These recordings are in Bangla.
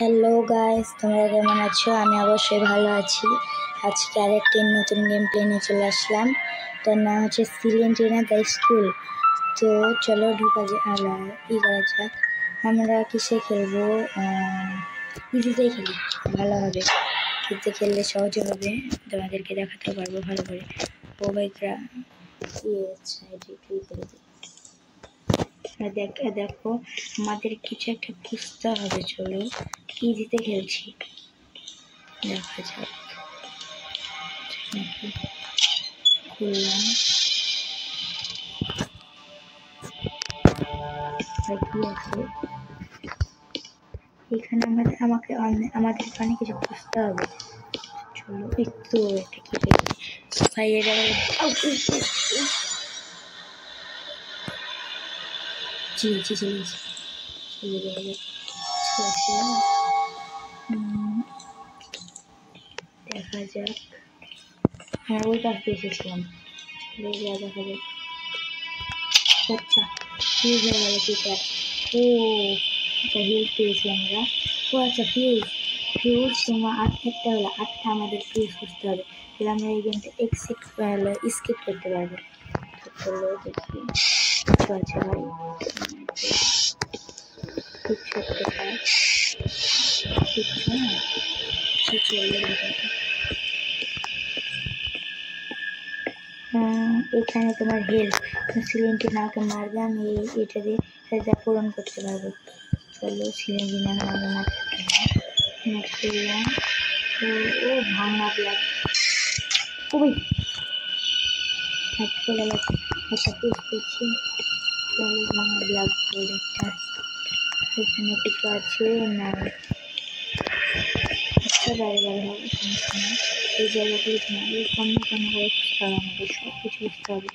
হ্যালো গাইস, তোমরা কেমন আছো? আমি অবশ্যই ভালো আছি। আজকে আরেকটি নতুন গেম প্লে নিয়ে চলে আসলাম। তার নাম হচ্ছে সিলেন্টিনা দ্য স্কুল। তো চলো ঢুকা যাক। আমরা কিসে খেলবো? ইজিতেই খেলি, ভালো হবে। ইজিতে খেললে সহজে হবে, তোমাদেরকে দেখাতে পারবো ভালো করে। ও ভাই দেখো, আমাদের কিছু একটা বুঝতে হবে। চলো ইজিতে খেলছি, দেখা যাক নাকি। খুললাম, কি আছে এখানে? আমাদেরকে অনেক কিছু বুঝতে হবে। চলো একটু একটা কি ভাই, এটা দেখা যাক। হ্যাঁ, ওই পাশ দিয়ে এসেছিলাম। দেখা যাক। আচ্ছা, ফিউজ হয়ে গেল কিটা। ও আচ্ছা, হেল্প পেয়েছি আমরা। ও আচ্ছা, ফিউজ তোমার 8 থাকতে হলে 8টা আমাদের ফিউজ করতে হবে। তাহলে আমরা এই গেমটা স্কিপ করতে পারবো। চলো দেখি কিছু আছে ভাই, কিচ্ছু একটা পাই, কিচ্ছু না। চলো এখানে তোমার হেল্প সিলেন্টিনাকে মারবে, আমি এটা দিয়ে পূরণ করতে পারবো। চলো সিলেন্টিনা করলাম। ও ভাঙা ব্লাড, খুবই থাকতে গেল। একটা পিস করছি। চলো ভাঙা ব্লাড একটা। এখানে কিছু আছে না? আচ্ছা, বারবার হবে, সমস্যা নেই। এই জায়গাগুলো কম করে খুঁজতে হবে, আমাদের সব কিছু বুঝতে হবে।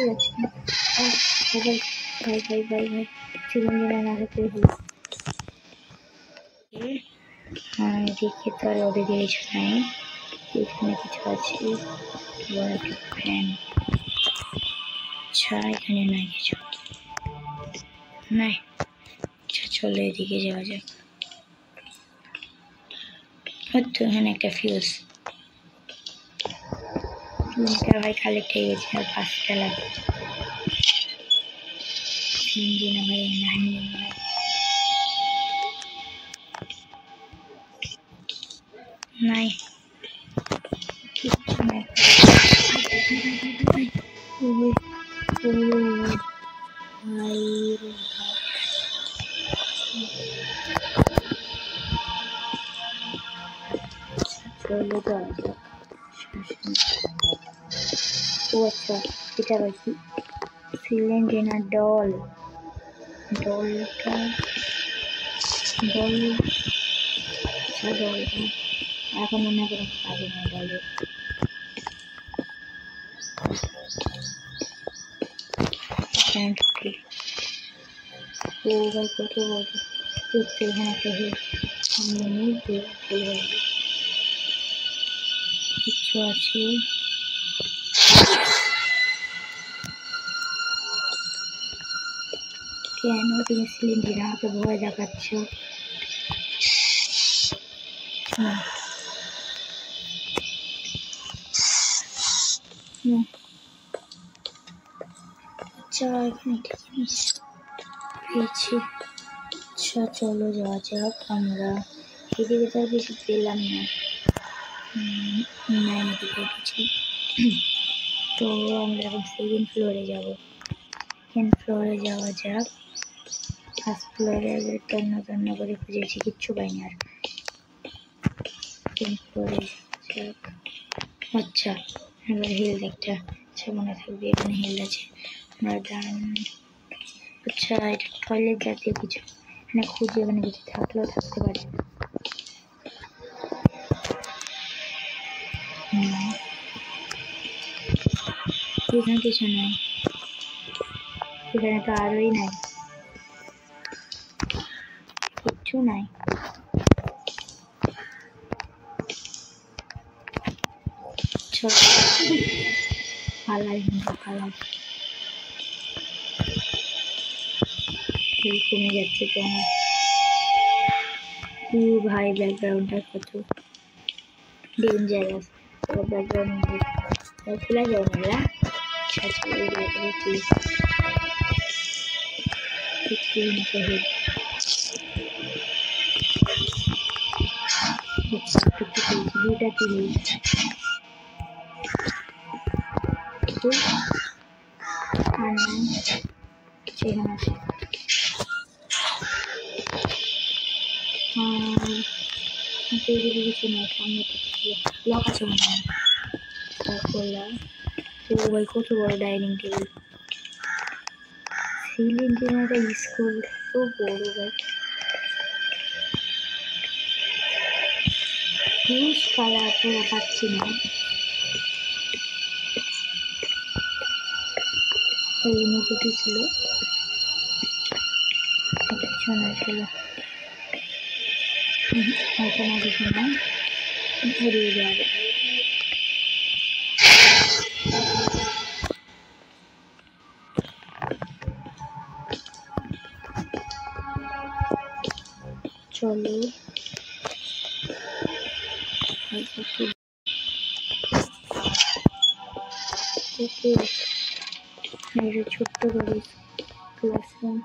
যাচ্ছে না। ভাই সিলিন্ডার না হতে হলো। দেখি তো আর ওদের কিছু নাই। এখানে কিছু আছে, বড় একটা ফ্যান। আচ্ছা, এখানে নাই কিছু, নাই। আচ্ছা চলো এদিকে যাওয়া যাক। হয়তো এখানে একটা ফিউজ। 3টা ভাই কালেক্ট হয়ে গেছে, আর 5টা লাগবে। নাই, কিচ্ছু নাই। চলো যাওয়া যাক। ও আচ্ছা, এটা আবার কি? সিলেন্টিনা ডলটা এখন মনে করে কাজে না ডলে। ও ভাই কত বড়! এখানে একটা কিছু আছে। কেন তুমি সিলিন্ডারকে ভয় দেখাচ্ছ? আচ্ছা, এখানে একটা জিনিস পেয়েছি। আচ্ছা চলো যাওয়া যাক। আমরা এদিকে তো আর কিছু পেলাম না। এদিকে কিছু। তো আমরা এখন সেকেন্ড ফ্লোরে যাবো। সেকেন্ড ফ্লোরে যাওয়া যাক। ফার্স্ট ফ্লোরে তন্ন করে খুঁজেছি, কিচ্ছু পাইনি আর। সেকেন্ড ফ্লোরে যাক। আচ্ছা, এবার হিল একটা। আচ্ছা, মনে থাকবে এখানে হিল আছে। আমরা ডান। আচ্ছা, এটা টয়লেট জাতীয় কিছু। এখানে খুঁজে, এখানে কিছু থাকলেও থাকতে পারে। এখানে কিছু নাই, এখানে তো আরোই নাই, কিচ্ছু নাই। পালাই কমে যাচ্ছে তো আমার। ভাই ব্যাকগ্রাউন্ডটা কত ডেঞ্জারাস, ব্যাকগ্রাউন্ড খোলা যায় না। আচ্ছা দুটা কি সেখানে আছে কিছু নয়, সামনে লক আছে মনে হয়। খোলা তো ভাই কত বড় ডাইনিং টেবিল, সিলিং একটা স্কুল তো বড় ভাই। হিউজ কালার পুরো পাচ্ছি না। এই নিচে কি ছিল, কিছু না ছিল, এখানে কিছু না, ঘুরিয়ে যাবে। চলো ছোট্ট করে ক্লাসরুম,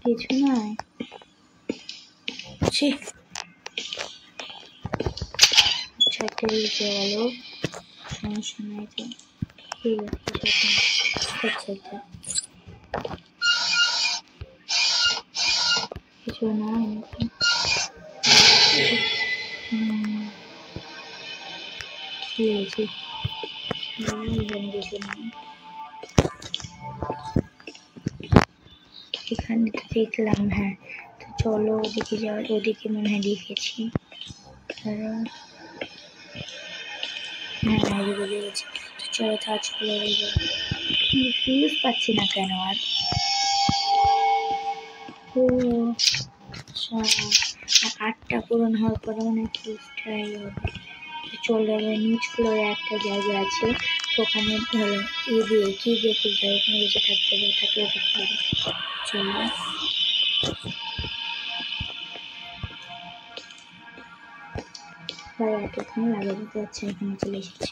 কিছু নয়। ছাড়তে দিতে গেল, সমস্যা নাই তো। ঠিক আছে, কিছু নয়। ঠিক আছে, এখানে তো দেখলাম। হ্যাঁ তো চলো ওদিকে যাওয়ার, ওদিকে মনে হয় দেখেছি। হ্যাঁ এদিকে দেখেছি, তো চলো তা চলে ফিউজ পাচ্ছি না কেন আর। ও আচ্ছা, 8টা পূরণ হওয়ার পরে মানে ফিউজটাই হবে। চলে যাবে, নিচ ফ্লোরে একটা জায়গা আছে, ওখানে ধরো দিয়ে কি দিয়ে খুলতে হবে, ওখানে কিছু থাকতে হবে, থাকলে ওটা খুলবে। চলো প্রায় এতক্ষণ লাগে যেতে যাচ্ছে, এখানে চলে এসেছি।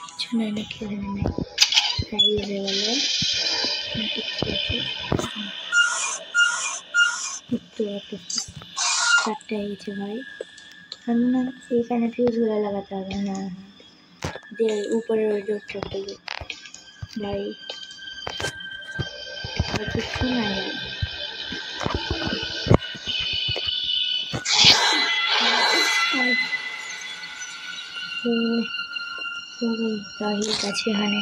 কিছু নাই না, খেলে নেই ইউজ হয়ে গেল। চারটে হয়ে গেছে ভাই, না এখানে ফিউজগুলো লাগাতে হবে। হ্যাঁ দিয়ে উপরের ওই ডোরটা করবে ভাই, কিছু নাই। তাহির কাছে এখানে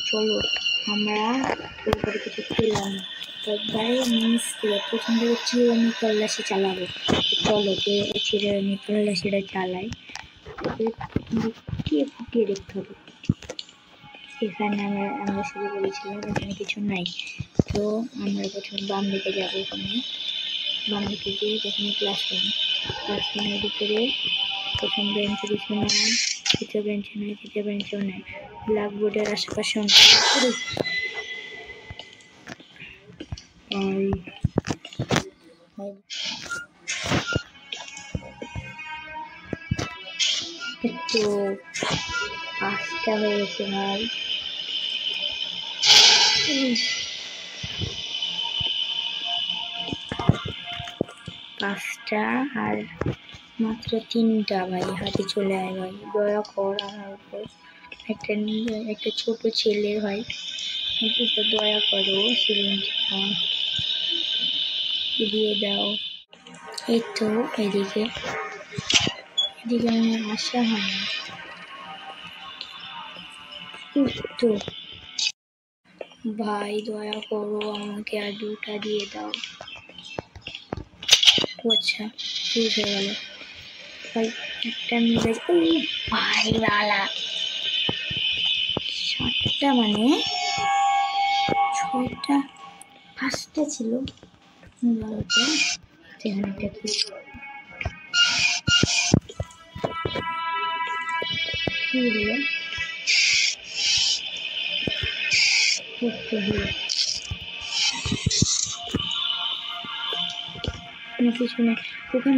চলো আমরা ওপরে কিছু পেলাম না, একবারে মিস করে প্রথম থেকে চিরুনি তল্লাশি চালাবো। চলো চিরুনি তল্লাশিটা চালাই, ফুটিয়ে ফুটিয়ে দেখতে হবে। এখানে আমরা শুরু করেছিলাম, এখানে কিছু নাই। তো আমরা প্রথমে বাম দিকে যাবো, ওখানে বাম দিকে গিয়ে প্রথমে ক্লাসরুমের ভিতরে প্রথম বেঞ্চে কিছু নাই, দ্বিতীয় বেঞ্চে নেই, তৃতীয় বেঞ্চেও নেই, ব্ল্যাকবোর্ডের আশেপাশে একটু 5টা হয়ে গেছে ভাই। 5টা আর মাত্র 3টা ভাই, হাতে চলে আয় ভাই, দয়া কর আমার উপর। একটা ছোট ছেলে ভাই, একটু দয়া করো, সিলিংটা দিয়ে দাও। এই তো এদিকে আমি আসা হয় না তো ভাই, দয়া করো আমাকে আর 2টা দিয়ে দাও। আচ্ছা ঠিক হয়ে গেল ভাই, একটা মিলে ভাই বালা 7টা মানে 6টা, 5টা ছিল 12টা। এখানে একটা কি হলো, এখানে কিছু নেই, ওখান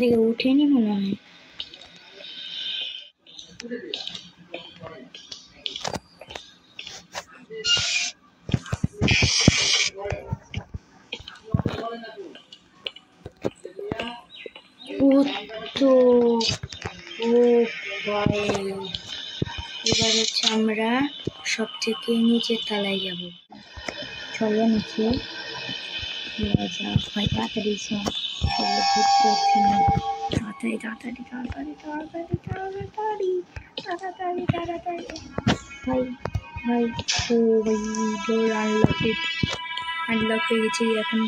থেকে উঠেনি মনে হয়। ও তো ও ভাই, এবার হচ্ছে আমরা সব থেকে নিচের তলায় যাব। চলো নিচে ভাই, তাড়াতাড়ি চলো, ঘুরতে হচ্ছে না, তাড়াতাড়ি তাড়াতাড়ি তাড়াতাড়ি তাড়াতাড়ি তাড়াতাড়ি তাড়াতাড়ি তাড়াতাড়ি ভাই ভাই। ও ভাই, ডোর আনলক হয়ে গেছে। এখন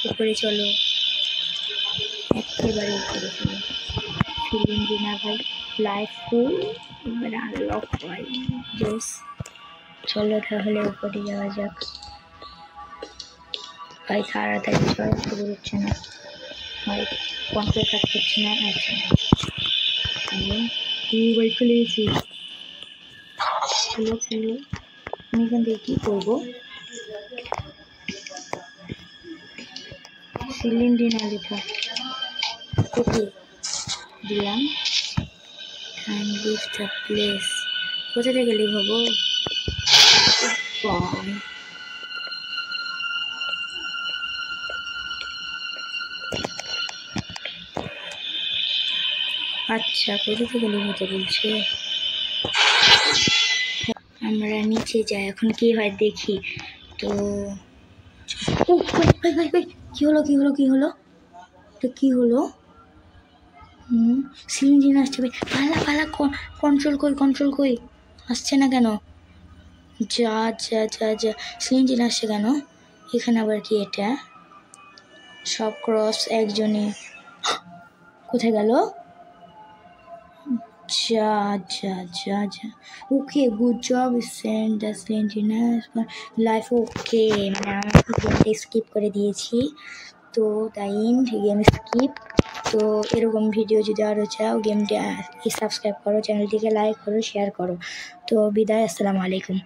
উপরে চলো, একেবারে উপরে চলো। ফিলিং না ভাই, লাইফ ফুল এবারে আনলক ভাই, জোস। চলো তাহলে উপরে যাওয়া যাক ভাই, তাড়াতাড়ি চল, শুরু হচ্ছে না ভাই, কন্ট্রোল কাজ করছে না। আচ্ছা ভাই, খুলে গেছি। খুলো খুলো, আমি এখান থেকে কী করবো? সিলিন্ডার না লেখা ওকে দিলাম। and leave the place. কোথা থেকে লিভ হবো? আচ্ছা, কোথা থেকে লিভ হতে বলছে? আমরা নিচে যাই, এখন কি হয় দেখি। তো ভাই ভাই ভাই, কি হলো কি হলো কি হলো? তো কি হলো? সিলিন্ডার আসছে ভাই, পালা পালা, কন্ট্রোল কই আসছে না কেন? যা যা যা যা, সিলিন্ডার আসছে কেন? এখানে আবার কি এটা? সব ক্রস একজনই, কোথায় গেল? যা যা যা যা, okay, good job, send the cylinder life. Okay, মানে আমি গেমটা স্কিপ করে দিয়েছি, তো দ্য এন্ড, গেম স্কিপ। তো এরকম ভিডিও যদি আরও চাও, গেমটা সাবস্ক্রাইব করো, চ্যানেলটিকে লাইক করো, শেয়ার করো। তো বিদায়, আসসালামু আলাইকুম।